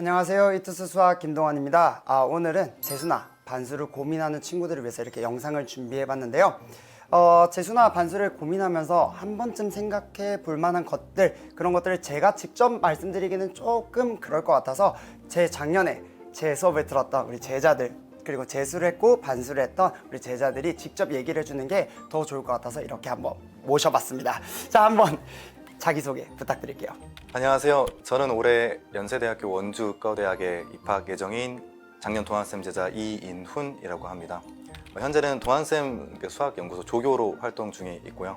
안녕하세요. 이투스 수학 김동환입니다. 오늘은 재수나 반수를 고민하는 친구들을 위해서 이렇게 영상을 준비해 봤는데요. 재수나 반수를 고민하면서 한 번쯤 생각해 볼 만한 것들, 그런 것들을 제가 직접 말씀드리기는 조금 그럴 것 같아서 제 작년에 제 수업을 들었던 우리 제자들, 그리고 재수를 했고 반수를 했던 우리 제자들이 직접 얘기를 해주는 게 더 좋을 것 같아서 이렇게 한번 모셔봤습니다. 자, 한번 자기소개 부탁드릴게요. 안녕하세요. 저는 올해 연세대학교 원주의과대학에 입학 예정인 작년 동안쌤 제자 이인훈이라고 합니다. 현재는 동안쌤 수학연구소 조교로 활동 중에 있고요.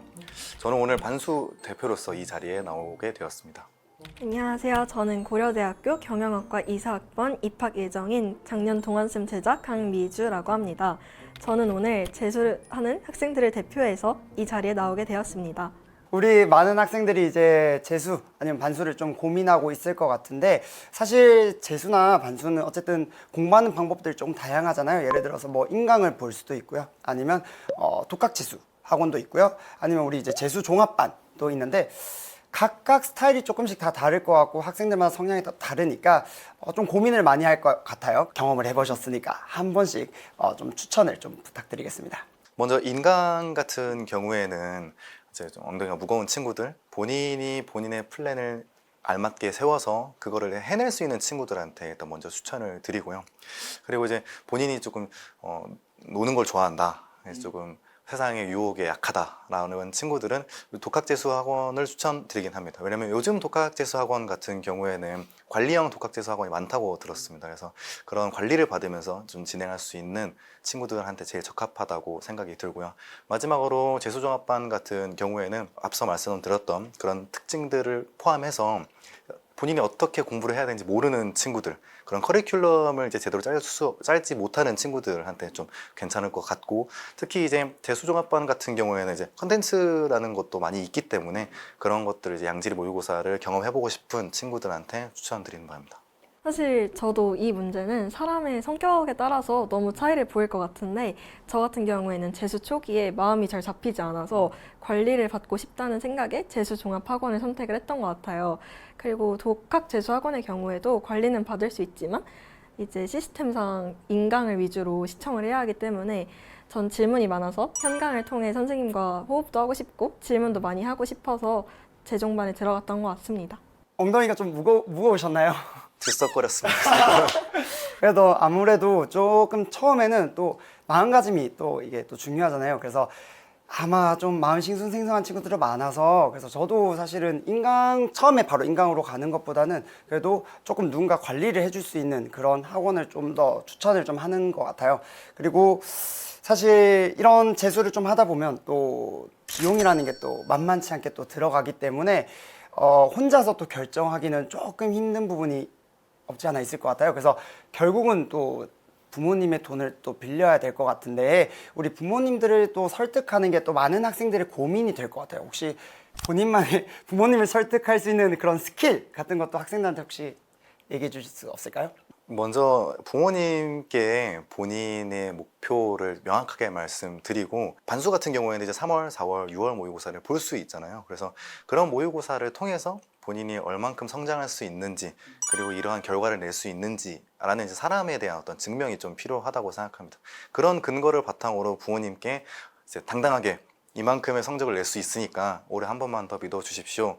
저는 오늘 반수 대표로서 이 자리에 나오게 되었습니다. 안녕하세요. 저는 고려대학교 경영학과 2사학번 입학 예정인 작년 동안쌤 제자 강미주라고 합니다. 저는 오늘 재수를 하는 학생들을 대표해서 이 자리에 나오게 되었습니다. 우리 많은 학생들이 이제 재수 아니면 반수를 좀 고민하고 있을 것 같은데, 사실 재수나 반수는 어쨌든 공부하는 방법들이 좀 다양하잖아요. 예를 들어서 뭐 인강을 볼 수도 있고요, 아니면 독학재수 학원도 있고요, 아니면 우리 이제 재수 종합반도 있는데, 각각 스타일이 조금씩 다 다를 것 같고 학생들마다 성향이 다 다르니까 좀 고민을 많이 할 것 같아요. 경험을 해보셨으니까 한 번씩 좀 추천을 좀 부탁드리겠습니다. 먼저 인강 같은 경우에는 이제 좀 엉덩이가 무거운 친구들, 본인이 본인의 플랜을 알맞게 세워서 그거를 해낼 수 있는 친구들한테 일단 먼저 추천을 드리고요. 그리고 이제 본인이 조금 노는 걸 좋아한다, 그래서 조금 세상의 유혹에 약하다라는 친구들은 독학재수 학원을 추천드리긴 합니다. 왜냐면 요즘 독학재수 학원 같은 경우에는 관리형 독학재수 학원이 많다고 들었습니다. 그래서 그런 관리를 받으면서 좀 진행할 수 있는 친구들한테 제일 적합하다고 생각이 들고요. 마지막으로 재수종합반 같은 경우에는 앞서 말씀드렸던 그런 특징들을 포함해서 본인이 어떻게 공부를 해야 되는지 모르는 친구들, 그런 커리큘럼을 이제 제대로 짤지 못하는 친구들한테 좀 괜찮을 것 같고, 특히 이제 재수종합반 같은 경우에는 이제 컨텐츠라는 것도 많이 있기 때문에 그런 것들을 이제 양질의 모의고사를 경험해보고 싶은 친구들한테 추천드리는 바입니다. 사실 저도 이 문제는 사람의 성격에 따라서 너무 차이를 보일 것 같은데, 저 같은 경우에는 재수 초기에 마음이 잘 잡히지 않아서 관리를 받고 싶다는 생각에 재수 종합학원을 선택을 했던 것 같아요. 그리고 독학 재수 학원의 경우에도 관리는 받을 수 있지만 이제 시스템상 인강을 위주로 시청을 해야 하기 때문에 전 질문이 많아서 현강을 통해 선생님과 호흡도 하고 싶고 질문도 많이 하고 싶어서 재종반에 들어갔던 것 같습니다. 엉덩이가 좀 무거우셨나요? 들썩거렸습니다. 그래도 아무래도 조금 처음에는 또 마음가짐이 또 이게 또 중요하잖아요. 그래서 아마 좀 마음 싱숭생숭한 친구들이 많아서, 그래서 저도 사실은 처음에 바로 인강으로 가는 것보다는 그래도 조금 누군가 관리를 해줄 수 있는 그런 학원을 좀 더 추천을 좀 하는 것 같아요. 그리고 사실 이런 재수를 좀 하다 보면 또 비용이라는 게 또 만만치 않게 또 들어가기 때문에 혼자서 또 결정하기는 조금 힘든 부분이 없지 않아 있을 것 같아요. 그래서 결국은 또 부모님의 돈을 또 빌려야 될 것 같은데, 우리 부모님들을 또 설득하는 게 또 많은 학생들의 고민이 될 것 같아요. 혹시 본인만의 부모님을 설득할 수 있는 그런 스킬 같은 것도 학생들한테 혹시 얘기해 주실 수 없을까요? 먼저 부모님께 본인의 목표를 명확하게 말씀드리고, 반수 같은 경우에는 이제 3월, 4월, 6월 모의고사를 볼 수 있잖아요. 그래서 그런 모의고사를 통해서 본인이 얼만큼 성장할 수 있는지, 그리고 이러한 결과를 낼 수 있는지라는 이제 사람에 대한 어떤 증명이 좀 필요하다고 생각합니다. 그런 근거를 바탕으로 부모님께 이제 당당하게 이만큼의 성적을 낼 수 있으니까 올해 한 번만 더 믿어 주십시오,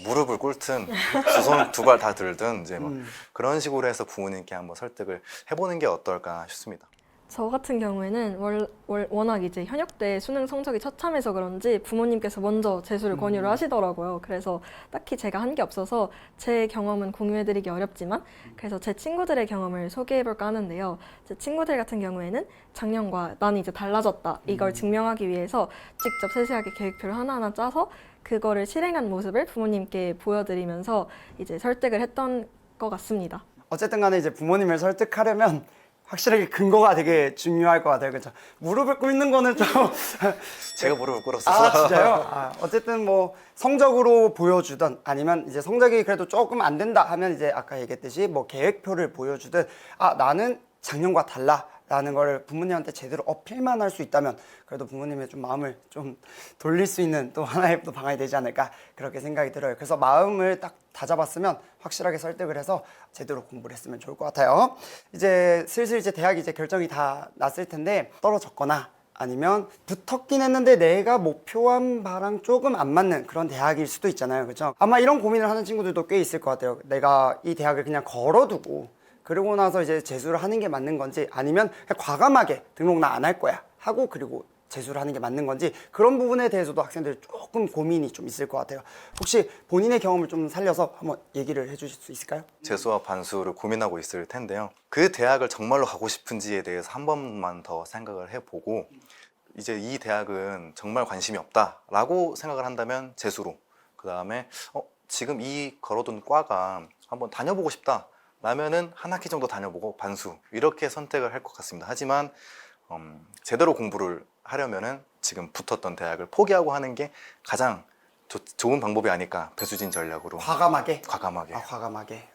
무릎을 꿇든 두 손 두 발 다 들든 이제 뭐 그런 식으로 해서 부모님께 한번 설득을 해보는 게 어떨까 싶습니다. 저 같은 경우에는 워낙 이제 현역때 수능 성적이 처참해서 그런지 부모님께서 먼저 재수를 권유를 하시더라고요. 그래서 딱히 제가 한 게 없어서 제 경험은 공유해드리기 어렵지만, 그래서 제 친구들의 경험을 소개해볼까 하는데요. 제 친구들 같은 경우에는 작년과 나는 이제 달라졌다, 이걸 증명하기 위해서 직접 세세하게 계획표를 하나하나 짜서 그거를 실행한 모습을 부모님께 보여드리면서 이제 설득을 했던 것 같습니다. 어쨌든 간에 이제 부모님을 설득하려면 확실하게 근거가 되게 중요할 것 같아요. 그렇죠? 무릎을 꿇는 거는 좀 제가 무릎을 꿇었어서. 아, 진짜요? 어쨌든 뭐 성적으로 보여주든, 아니면 이제 성적이 그래도 조금 안 된다 하면 이제 아까 얘기했듯이 뭐 계획표를 보여주든, 나는 작년과 달라 라는 걸 부모님한테 제대로 어필만 할 수 있다면 그래도 부모님의 좀 마음을 좀 돌릴 수 있는 또 하나의 또 방안이 되지 않을까 그렇게 생각이 들어요. 그래서 마음을 딱 다잡았으면 확실하게 설득을 해서 제대로 공부를 했으면 좋을 것 같아요. 이제 슬슬 이제 대학이 이제 결정이 다 났을 텐데 떨어졌거나 아니면 붙었긴 했는데 내가 목표한 바랑 조금 안 맞는 그런 대학일 수도 있잖아요. 그렇죠? 아마 이런 고민을 하는 친구들도 꽤 있을 것 같아요. 내가 이 대학을 그냥 걸어두고 그러고 나서 이제 재수를 하는 게 맞는 건지 아니면 그냥 과감하게 등록 나 안 할 거야 하고 그리고 재수를 하는 게 맞는 건지 그런 부분에 대해서도 학생들 조금 고민이 좀 있을 것 같아요. 혹시 본인의 경험을 좀 살려서 한번 얘기를 해주실 수 있을까요? 재수와 반수를 고민하고 있을 텐데요. 그 대학을 정말로 가고 싶은지에 대해서 한 번만 더 생각을 해보고 이제 이 대학은 정말 관심이 없다라고 생각을 한다면 재수로, 그 다음에 지금 이 걸어둔 과가 한번 다녀보고 싶다 라면은 한 학기 정도 다녀보고 반수, 이렇게 선택을 할 것 같습니다. 하지만 제대로 공부를 하려면은 지금 붙었던 대학을 포기하고 하는 게 가장 좋은 방법이 아닐까, 배수진 전략으로. 과감하게? 과감하게. 아, 과감하게.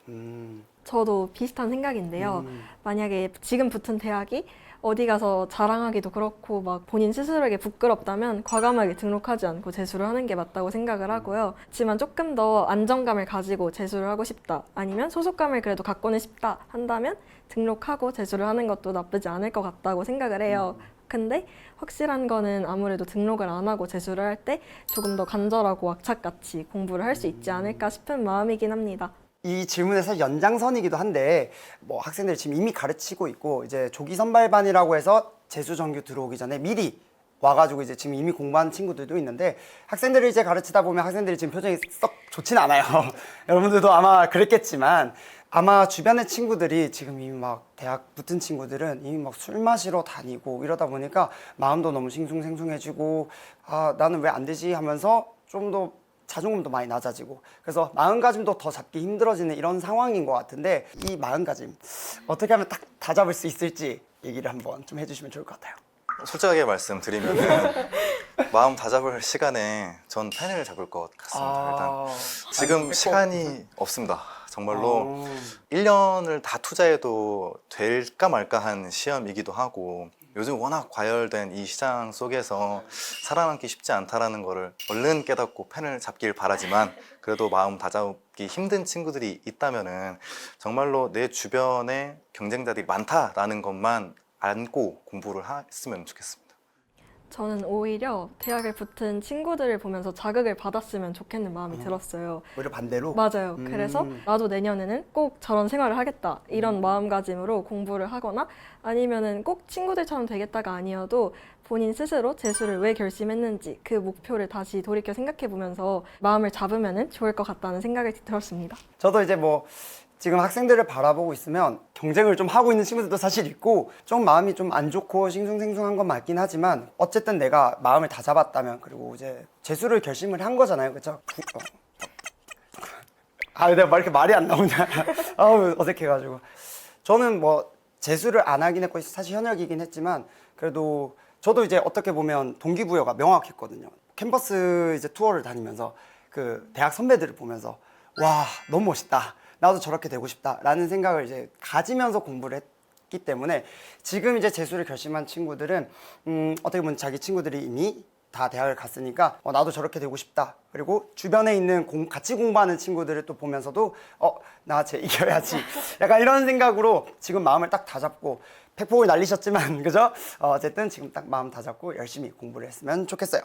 저도 비슷한 생각인데요. 만약에 지금 붙은 대학이 어디 가서 자랑하기도 그렇고 막 본인 스스로에게 부끄럽다면 과감하게 등록하지 않고 재수를 하는 게 맞다고 생각을 하고요. 하지만 조금 더 안정감을 가지고 재수를 하고 싶다, 아니면 소속감을 그래도 갖고는 싶다 한다면 등록하고 재수를 하는 것도 나쁘지 않을 것 같다고 생각을 해요. 근데 확실한 거는 아무래도 등록을 안 하고 재수를 할 때 조금 더 간절하고 악착같이 공부를 할 수 있지 않을까 싶은 마음이긴 합니다. 이 질문의 사실 연장선이기도 한데 뭐 학생들이 지금 이미 가르치고 있고 이제 조기 선발반이라고 해서 재수 정규 들어오기 전에 미리 와가지고 이제 지금 이미 공부하는 친구들도 있는데 학생들을 이제 가르치다 보면 학생들이 지금 표정이 썩 좋진 않아요. 여러분들도 아마 그랬겠지만 아마 주변의 친구들이 지금 이미 막 대학 붙은 친구들은 이미 막 술 마시러 다니고 이러다 보니까 마음도 너무 싱숭생숭해지고 아 나는 왜 안 되지 하면서 좀 더 자존감도 많이 낮아지고 그래서 마음가짐도 더 잡기 힘들어지는 이런 상황인 것 같은데 이 마음가짐 어떻게 하면 딱 다 잡을 수 있을지 얘기를 한번 좀 해주시면 좋을 것 같아요. 솔직하게 말씀드리면 마음 다잡을 시간에 전 펜을 잡을 것 같습니다. 일단 지금 시간이 없습니다. 정말로 1년을 다 투자해도 될까 말까 한 시험이기도 하고 요즘 워낙 과열된 이 시장 속에서 살아남기 쉽지 않다라는 거를 얼른 깨닫고 펜을 잡길 바라지만 그래도 마음 다잡기 힘든 친구들이 있다면은 정말로 내 주변에 경쟁자들이 많다라는 것만 안고 공부를 했으면 좋겠습니다. 저는 오히려 대학을 붙은 친구들을 보면서 자극을 받았으면 좋겠는 마음이 들었어요. 오히려 반대로? 맞아요. 그래서 나도 내년에는 꼭 저런 생활을 하겠다, 이런 마음가짐으로 공부를 하거나 아니면은 꼭 친구들처럼 되겠다가 아니어도 본인 스스로 재수를 왜 결심했는지 그 목표를 다시 돌이켜 생각해 보면서 마음을 잡으면 좋을 것 같다는 생각이 들었습니다. 저도 이제 뭐 지금 학생들을 바라보고 있으면 경쟁을 좀 하고 있는 친구들도 사실 있고 좀 마음이 좀 안 좋고 싱숭생숭한 건 맞긴 하지만 어쨌든 내가 마음을 다 잡았다면 그리고 이제 재수를 결심을 한 거잖아요. 그렇죠? 아 내가 왜 이렇게 말이 안 나오냐. 아우 어색해가지고 저는 뭐 재수를 안 하긴 했고 사실 현역이긴 했지만 그래도 저도 이제 어떻게 보면 동기부여가 명확했거든요. 캠퍼스 이제 투어를 다니면서 그 대학 선배들을 보면서 와 너무 멋있다, 나도 저렇게 되고 싶다라는 생각을 이제 가지면서 공부를 했기 때문에 지금 이제 재수를 결심한 친구들은 어떻게 보면 자기 친구들이 이미 다 대학을 갔으니까 나도 저렇게 되고 싶다. 그리고 주변에 있는 같이 공부하는 친구들을 또 보면서도 나 쟤 이겨야지. 약간 이런 생각으로 지금 마음을 딱 다잡고 팩폭을 날리셨지만 그죠? 어쨌든 지금 딱 마음 다잡고 열심히 공부를 했으면 좋겠어요.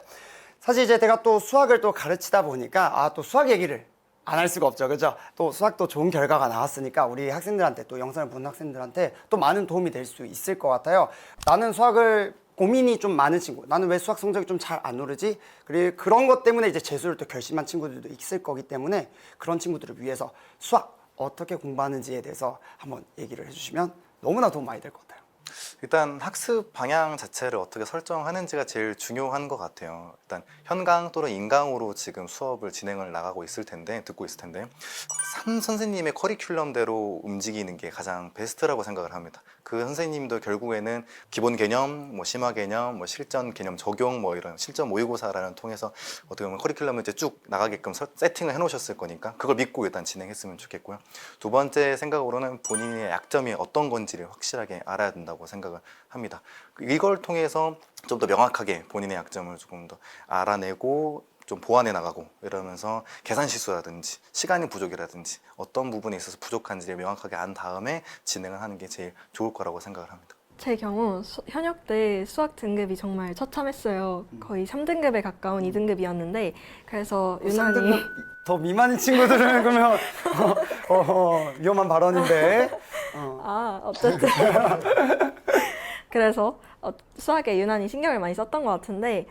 사실 이제 제가 또 수학을 또 가르치다 보니까 또 수학 얘기를 안 할 수가 없죠. 그죠? 또 수학도 좋은 결과가 나왔으니까 우리 학생들한테 또 영상을 보는 학생들한테 또 많은 도움이 될 수 있을 것 같아요. 나는 수학을 고민이 좀 많은 친구, 나는 왜 수학 성적이 좀 잘 안 오르지? 그리고 그런 것 때문에 이제 재수를 또 결심한 친구들도 있을 거기 때문에 그런 친구들을 위해서 수학 어떻게 공부하는지에 대해서 한번 얘기를 해주시면 너무나 도움 많이 될 것 같아요. 일단 학습 방향 자체를 어떻게 설정하는지가 제일 중요한 것 같아요. 일단 현강 또는 인강으로 지금 수업을 진행을 나가고 있을 텐데, 듣고 있을 텐데 선생님의 커리큘럼대로 움직이는 게 가장 베스트라고 생각을 합니다. 그 선생님도 결국에는 기본 개념, 뭐 심화 개념, 뭐 실전 개념 적용, 뭐 이런 실전 모의고사라는 통해서 어떻게 보면 커리큘럼을 이제 쭉 나가게끔 세팅을 해놓으셨을 거니까 그걸 믿고 일단 진행했으면 좋겠고요. 두 번째 생각으로는 본인의 약점이 어떤 건지를 확실하게 알아야 된다고 생각을 합니다. 이걸 통해서 좀 더 명확하게 본인의 약점을 조금 더 알아내고 좀 보완해 나가고 이러면서 계산 실수라든지 시간이 부족이라든지 어떤 부분에 있어서 부족한지를 명확하게 안 다음에 진행을 하는 게 제일 좋을 거라고 생각을 합니다. 제 경우 현역 때 수학 등급이 정말 처참했어요. 거의 3등급에 가까운 2등급이었는데 그래서 유난히 3등급 더 미만인 친구들은 그러면 위험한 발언인데. 어쨌든 그래서 수학에 유난히 신경을 많이 썼던 것 같은데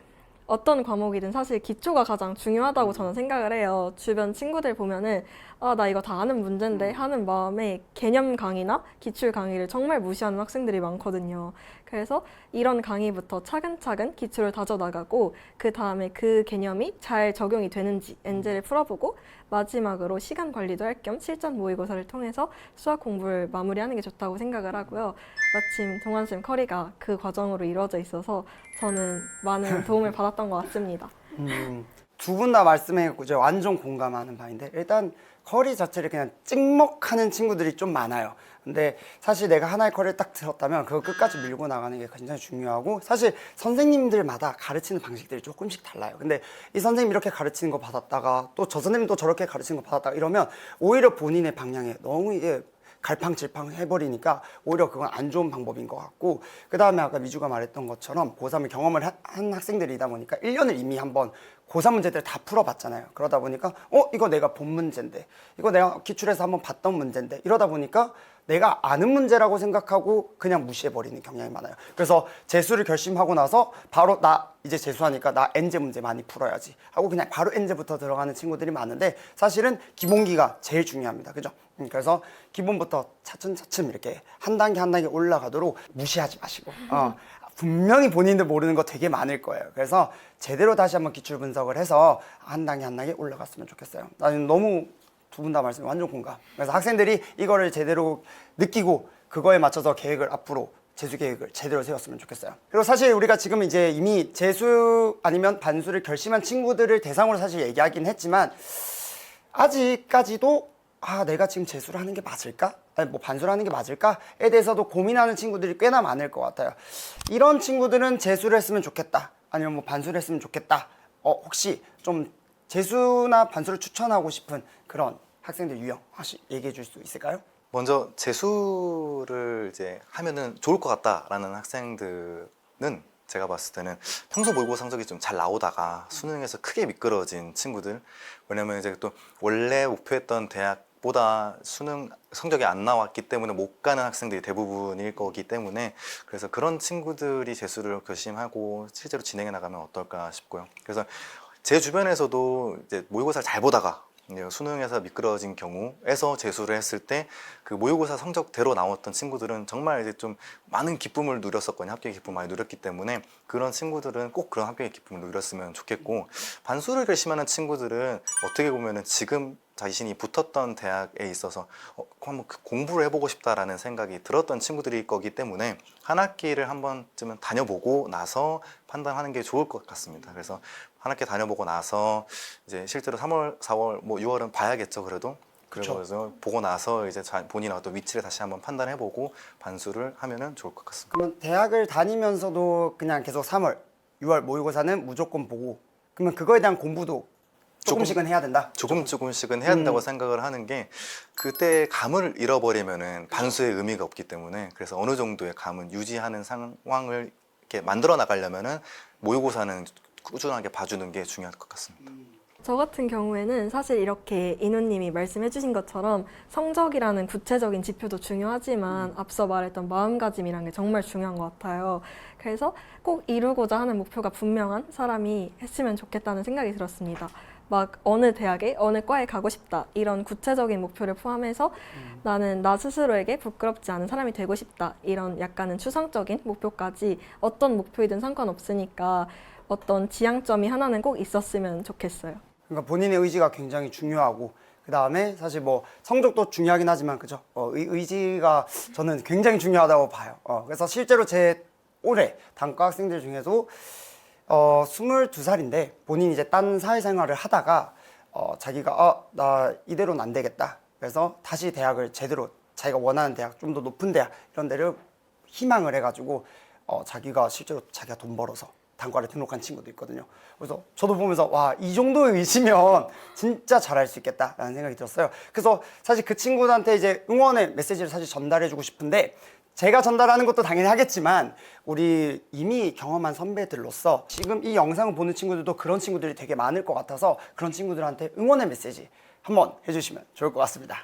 어떤 과목이든 사실 기초가 가장 중요하다고 저는 생각을 해요. 주변 친구들 보면은 나 이거 다 아는 문제인데 하는 마음에 개념 강의나 기출 강의를 정말 무시하는 학생들이 많거든요. 그래서 이런 강의부터 차근차근 기출을 다져나가고 그 다음에 그 개념이 잘 적용이 되는지 엔제를 풀어보고 마지막으로 시간 관리도 할 겸 실전 모의고사를 통해서 수학 공부를 마무리하는 게 좋다고 생각을 하고요. 마침 동환쌤 커리가 그 과정으로 이루어져 있어서 저는 많은 도움을 받았던 것 같습니다. 두 분 다 말씀해갖고 제가 완전 공감하는 바인데 일단 커리 자체를 그냥 찍먹하는 친구들이 좀 많아요. 근데 사실 내가 하나의 커리를 딱 들었다면 그거 끝까지 밀고 나가는 게 굉장히 중요하고 사실 선생님들마다 가르치는 방식들이 조금씩 달라요. 근데 이 선생님 이렇게 가르치는 거 받았다가 또 저 선생님 또 저렇게 가르치는 거 받았다가 이러면 오히려 본인의 방향에 너무 이게 갈팡질팡 해버리니까 오히려 그건 안 좋은 방법인 것 같고 그 다음에 아까 미주가 말했던 것처럼 고3을 경험을 한 학생들이다 보니까 1년을 이미 한번 고3 문제들 다 풀어봤잖아요. 그러다 보니까 이거 내가 본 문제인데 이거 내가 기출에서 한번 봤던 문제인데 이러다 보니까 내가 아는 문제라고 생각하고 그냥 무시해버리는 경향이 많아요. 그래서 재수를 결심하고 나서 바로 나 이제 재수하니까 나 N제 문제 많이 풀어야지 하고 그냥 바로 N제부터 들어가는 친구들이 많은데 사실은 기본기가 제일 중요합니다. 그죠? 그래서 기본부터 차츰차츰 이렇게 한 단계 한 단계 올라가도록 무시하지 마시고 분명히 본인들 모르는 거 되게 많을 거예요. 그래서 제대로 다시 한번 기출 분석을 해서 한 단계 한 단계 올라갔으면 좋겠어요. 나는 너무 두 분 다 말씀 완전 공감. 그래서 학생들이 이거를 제대로 느끼고 그거에 맞춰서 계획을 앞으로 재수 계획을 제대로 세웠으면 좋겠어요. 그리고 사실 우리가 지금 이제 이미 재수 아니면 반수를 결심한 친구들을 대상으로 사실 얘기하긴 했지만 아직까지도 내가 지금 재수를 하는 게 맞을까? 아니 뭐 반수를 하는 게 맞을까?에 대해서도 고민하는 친구들이 꽤나 많을 것 같아요. 이런 친구들은 재수를 했으면 좋겠다. 아니면 뭐 반수를 했으면 좋겠다. 혹시 좀 재수나 반수를 추천하고 싶은 그런 학생들 유형 혹시 얘기해 줄 수 있을까요? 먼저 재수를 이제 하면은 좋을 것 같다라는 학생들은 제가 봤을 때는 평소 모의고사 성적이 좀 잘 나오다가 수능에서 크게 미끄러진 친구들. 왜냐면 이제 또 원래 목표했던 대학보다 수능 성적이 안 나왔기 때문에 못 가는 학생들이 대부분일 거기 때문에 그래서 그런 친구들이 재수를 결심하고 실제로 진행해 나가면 어떨까 싶고요. 그래서 제 주변에서도 이제 모의고사를 잘 보다가 수능에서 미끄러진 경우에서 재수를 했을 때 그 모의고사 성적대로 나왔던 친구들은 정말 이제 좀 많은 기쁨을 누렸었거든요. 합격의 기쁨을 많이 누렸기 때문에 그런 친구들은 꼭 그런 합격의 기쁨을 누렸으면 좋겠고 반수를 결심하는 친구들은 어떻게 보면은 지금 자신이 붙었던 대학에 있어서 한번 공부를 해보고 싶다라는 생각이 들었던 친구들일 거기 때문에 한 학기를 한 번쯤은 다녀보고 나서 판단하는 게 좋을 것 같습니다. 그래서 한 학기 다녀보고 나서 이제 실제로 3월, 4월, 뭐 6월은 봐야겠죠. 그래도 그래서 보고 나서 이제 본인의 어떤 위치를 다시 한번 판단해보고 반수를 하면은 좋을 것 같습니다. 그러면 대학을 다니면서도 그냥 계속 3월, 6월 모의고사는 무조건 보고 그러면 그거에 대한 공부도 조금씩은 해야 된다? 조금씩은 해야 된다고 생각을 하는 게 그때 감을 잃어버리면은 반수의 의미가 없기 때문에 그래서 어느 정도의 감은 유지하는 상황을 이렇게 만들어 나가려면은 모의고사는 꾸준하게 봐주는 게 중요할 것 같습니다. 저 같은 경우에는 사실 이렇게 인우님이 말씀해 주신 것처럼 성적이라는 구체적인 지표도 중요하지만 앞서 말했던 마음가짐이란 게 정말 중요한 것 같아요. 그래서 꼭 이루고자 하는 목표가 분명한 사람이 했으면 좋겠다는 생각이 들었습니다. 막 어느 대학에 어느 과에 가고 싶다 이런 구체적인 목표를 포함해서 나는 나 스스로에게 부끄럽지 않은 사람이 되고 싶다 이런 약간은 추상적인 목표까지 어떤 목표이든 상관없으니까 어떤 지향점이 하나는 꼭 있었으면 좋겠어요. 그러니까 본인의 의지가 굉장히 중요하고 그 다음에 사실 뭐 성적도 중요하긴 하지만 그죠? 의지가 저는 굉장히 중요하다고 봐요. 그래서 실제로 제 올해 단과 학생들 중에도 22살인데 본인이 이제 딴 사회생활을 하다가 자기가 나 이대로는 안 되겠다. 그래서 다시 대학을 제대로 자기가 원하는 대학, 좀 더 높은 대학 이런 데를 희망을 해가지고 자기가 실제로 자기가 돈 벌어서 단과를 등록한 친구도 있거든요. 그래서 저도 보면서 와, 이 정도의 의지면 진짜 잘할 수 있겠다라는 생각이 들었어요. 그래서 사실 그 친구들한테 이제 응원의 메시지를 사실 전달해주고 싶은데 제가 전달하는 것도 당연히 하겠지만 우리 이미 경험한 선배들로서 지금 이 영상을 보는 친구들도 그런 친구들이 되게 많을 것 같아서 그런 친구들한테 응원의 메시지 한번 해주시면 좋을 것 같습니다.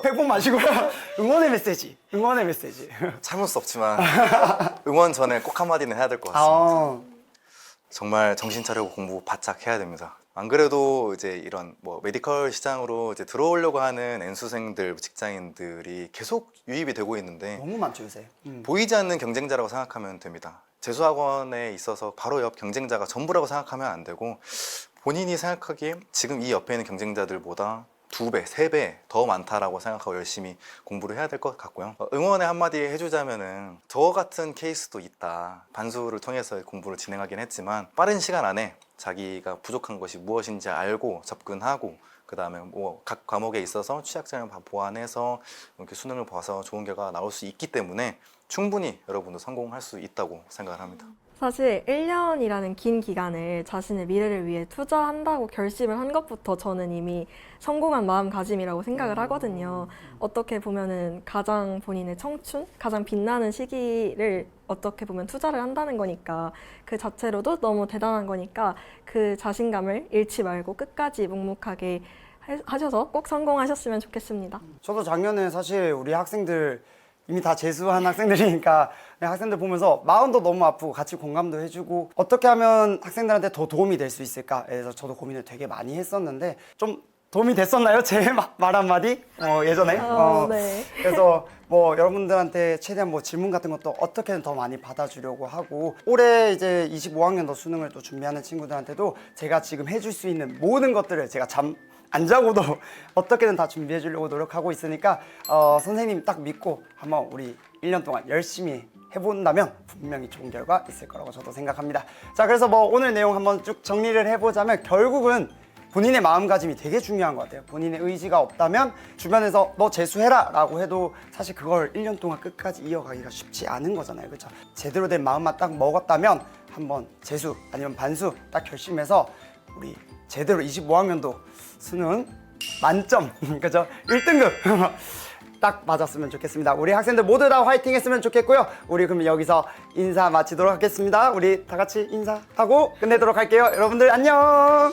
백폭 마시고요. 응원의 메시지. 참을 수 없지만 응원 전에 꼭 한마디는 해야 될 것 같습니다. 정말 정신 차리고 공부 바짝 해야 됩니다. 안 그래도 이제 이런 뭐 메디컬 시장으로 이제 들어오려고 하는 N수생들, 직장인들이 계속 유입이 되고 있는데 너무 많죠 요새. 보이지 않는 경쟁자라고 생각하면 됩니다. 재수학원에 있어서 바로 옆 경쟁자가 전부라고 생각하면 안 되고 본인이 생각하기에 지금 이 옆에 있는 경쟁자들보다 2배, 3배 더 많다라고 생각하고 열심히 공부를 해야 될 것 같고요. 응원의 한마디 해주자면은 저 같은 케이스도 있다. 반수를 통해서 공부를 진행하긴 했지만 빠른 시간 안에 자기가 부족한 것이 무엇인지 알고 접근하고 그 다음에 뭐 각 과목에 있어서 취약점을 보완해서 이렇게 수능을 봐서 좋은 결과가 나올 수 있기 때문에 충분히 여러분도 성공할 수 있다고 생각을 합니다. 사실 1년이라는 긴 기간을 자신의 미래를 위해 투자한다고 결심을 한 것부터 저는 이미 성공한 마음가짐이라고 생각을 하거든요. 어떻게 보면은 가장 본인의 청춘, 가장 빛나는 시기를 어떻게 보면 투자를 한다는 거니까 그 자체로도 너무 대단한 거니까 그 자신감을 잃지 말고 끝까지 묵묵하게 하셔서 꼭 성공하셨으면 좋겠습니다. 저도 작년에 사실 우리 학생들 이미 다 재수한 학생들이니까 학생들 보면서 마음도 너무 아프고 같이 공감도 해주고 어떻게 하면 학생들한테 더 도움이 될 수 있을까에 대해서 저도 고민을 되게 많이 했었는데 좀 도움이 됐었나요? 제 말 한마디? 예전에? 네. 그래서 뭐 여러분들한테 최대한 뭐 질문 같은 것도 어떻게든 더 많이 받아주려고 하고 올해 이제 25학년도 수능을 또 준비하는 친구들한테도 제가 지금 해줄 수 있는 모든 것들을 제가 안 자고도 어떻게든 다 준비해 주려고 노력하고 있으니까 선생님 딱 믿고 한번 우리 1년 동안 열심히 해본다면 분명히 좋은 결과 있을 거라고 저도 생각합니다. 자, 그래서 뭐 오늘 내용 한번 쭉 정리를 해보자면 결국은 본인의 마음가짐이 되게 중요한 것 같아요. 본인의 의지가 없다면 주변에서 너 재수해라 라고 해도 사실 그걸 1년 동안 끝까지 이어가기가 쉽지 않은 거잖아요. 그렇죠? 제대로 된 마음만 딱 먹었다면 한번 재수 아니면 반수 딱 결심해서 우리 제대로 25학년도 수능 만점 그죠? 1등급 딱 맞았으면 좋겠습니다. 우리 학생들 모두 다 화이팅 했으면 좋겠고요. 우리 그럼 여기서 인사 마치도록 하겠습니다. 우리 다 같이 인사하고 끝내도록 할게요. 여러분들 안녕.